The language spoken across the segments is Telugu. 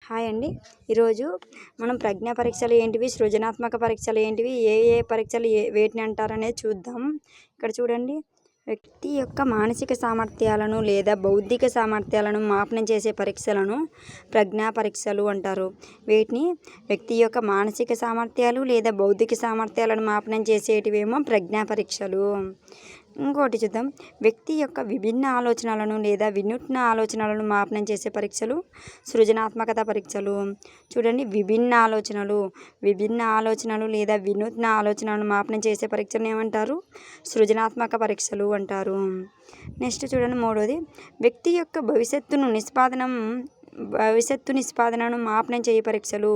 హాయ్ అండి. ఈరోజు మనం ప్రజ్ఞా పరీక్షలు ఏంటివి, సృజనాత్మక పరీక్షలు ఏంటివి, ఏ ఏ పరీక్షలు వేటిని అంటారనేది చూద్దాం. ఇక్కడ చూడండి, వ్యక్తి యొక్క మానసిక సామర్థ్యాలను లేదా బౌద్ధిక సామర్థ్యాలను మాపనం చేసే పరీక్షలను ప్రజ్ఞా పరీక్షలు అంటారు. వీటిని వ్యక్తి యొక్క మానసిక సామర్థ్యాలు లేదా బౌద్ధిక సామర్థ్యాలను మాపనం చేసేటివేమో ప్రజ్ఞా పరీక్షలు. ఇంకోటి చూద్దాం, వ్యక్తి యొక్క విభిన్న ఆలోచనలను లేదా వినూత్న ఆలోచనలను మాపనం చేసే పరీక్షలు సృజనాత్మకత పరీక్షలు. చూడండి, విభిన్న ఆలోచనలు లేదా వినూత్న ఆలోచనలను మాపనం చేసే పరీక్షలను ఏమంటారు? సృజనాత్మక పరీక్షలు అంటారు. నెక్స్ట్ చూడండి, మూడోది, వ్యక్తి యొక్క భవిష్యత్తు నిష్పాదనను మాపనం చేయ పరీక్షలు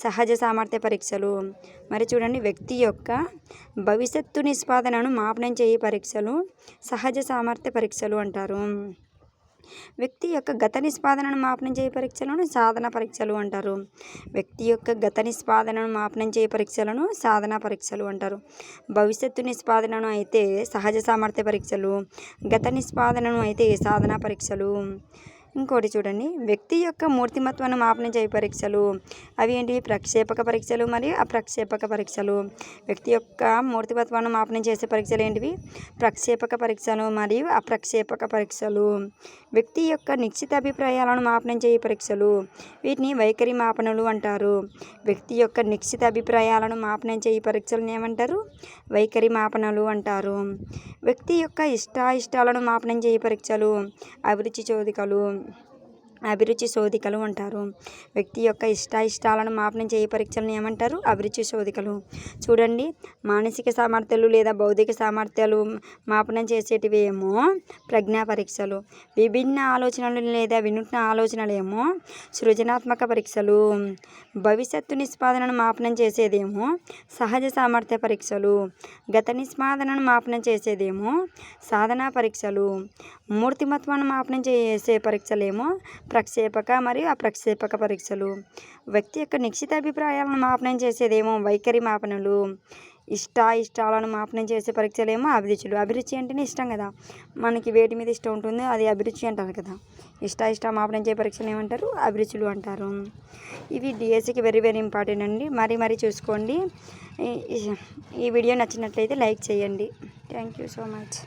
సహజ సామర్థ్య పరీక్షలు. మరి చూడండి, వ్యక్తి యొక్క భవిష్యత్తు నిష్పాదనను మాపనం చేయ పరీక్షలు సహజ సామర్థ్య పరీక్షలు అంటారు. వ్యక్తి యొక్క గత నిష్పాదనను మాపనం చేయ పరీక్షలను సాధన పరీక్షలు అంటారు. వ్యక్తి యొక్క గత నిష్పాదనను మాపనం చేయ పరీక్షలను సాధన పరీక్షలు అంటారు. భవిష్యత్తు నిష్పాదనను అయితే సహజ సామర్థ్య పరీక్షలు, గత నిష్పాదనను అయితే సాధన పరీక్షలు. ఇంకోటి చూడండి, వ్యక్తి యొక్క మూర్తిమత్వాన్ని మాపనం చేయ పరీక్షలు. అవి ఏంటి? ప్రక్షేపక పరీక్షలు మరియు అప్రక్షేపక పరీక్షలు. వ్యక్తి యొక్క మూర్తిమత్వాన్ని మాపనం చేసే పరీక్షలు ఏంటివి? ప్రక్షేపక పరీక్షలు మరియు అప్రక్షేపక పరీక్షలు. వ్యక్తి యొక్క నిశ్చిత అభిప్రాయాలను మాపనం చేయ పరీక్షలు. వీటిని వైఖరి మాపనలు అంటారు. వ్యక్తి యొక్క నిశ్చిత అభిప్రాయాలను మాపనం చేయ పరీక్షలను ఏమంటారు? వైఖరి మాపనలు అంటారు. వ్యక్తి యొక్క ఇష్టాయిష్టాలను మాపనం చేయ పరీక్షలు అభిరుచి శోధికలు అంటారు. వ్యక్తి యొక్క ఇష్టాయిష్టాలను మాపనం చేయ పరీక్షలను ఏమంటారు? అభిరుచి శోధికలు. చూడండి, మానసిక సామర్థ్యాలు లేదా బౌద్ధిక సామర్థ్యాలు మాపనం చేసేటివేమో ప్రజ్ఞా పరీక్షలు. విభిన్న ఆలోచనలు లేదా వినూత్న ఆలోచనలేమో సృజనాత్మక పరీక్షలు. భవిష్యత్తు నిష్పాదనను మాపనం చేసేదేమో సహజ సామర్థ్య పరీక్షలు. గత నిష్పాదనను మాపనం చేసేదేమో సాధనా పరీక్షలు. మూర్తిమత్వాన్ని మాపనం చేసే పరీక్షలేమో ప్రక్షేపక మరియు అప్రక్షేపక పరీక్షలు. వ్యక్తి యొక్క నిశ్చిత అభిప్రాయాలను మాపనం చేసేదేమో వైఖరి మాపనలు. ఇష్టాలను మాపనం చేసే పరీక్షలేమో అభిరుచులు. అభిరుచి అంటేనే ఇష్టం కదా, మనకి వేటి మీద ఇష్టం ఉంటుందో అది అభిరుచి అంటారు కదా. ఇష్ట మాపనం చేసే పరీక్షలు ఏమంటారు? అభిరుచులు అంటారు. ఇవి డిఎస్సికి వెరీ వెరీ ఇంపార్టెంట్ అండి. మరీ చూసుకోండి. ఈ వీడియో నచ్చినట్లయితే లైక్ చేయండి. Thank you so much.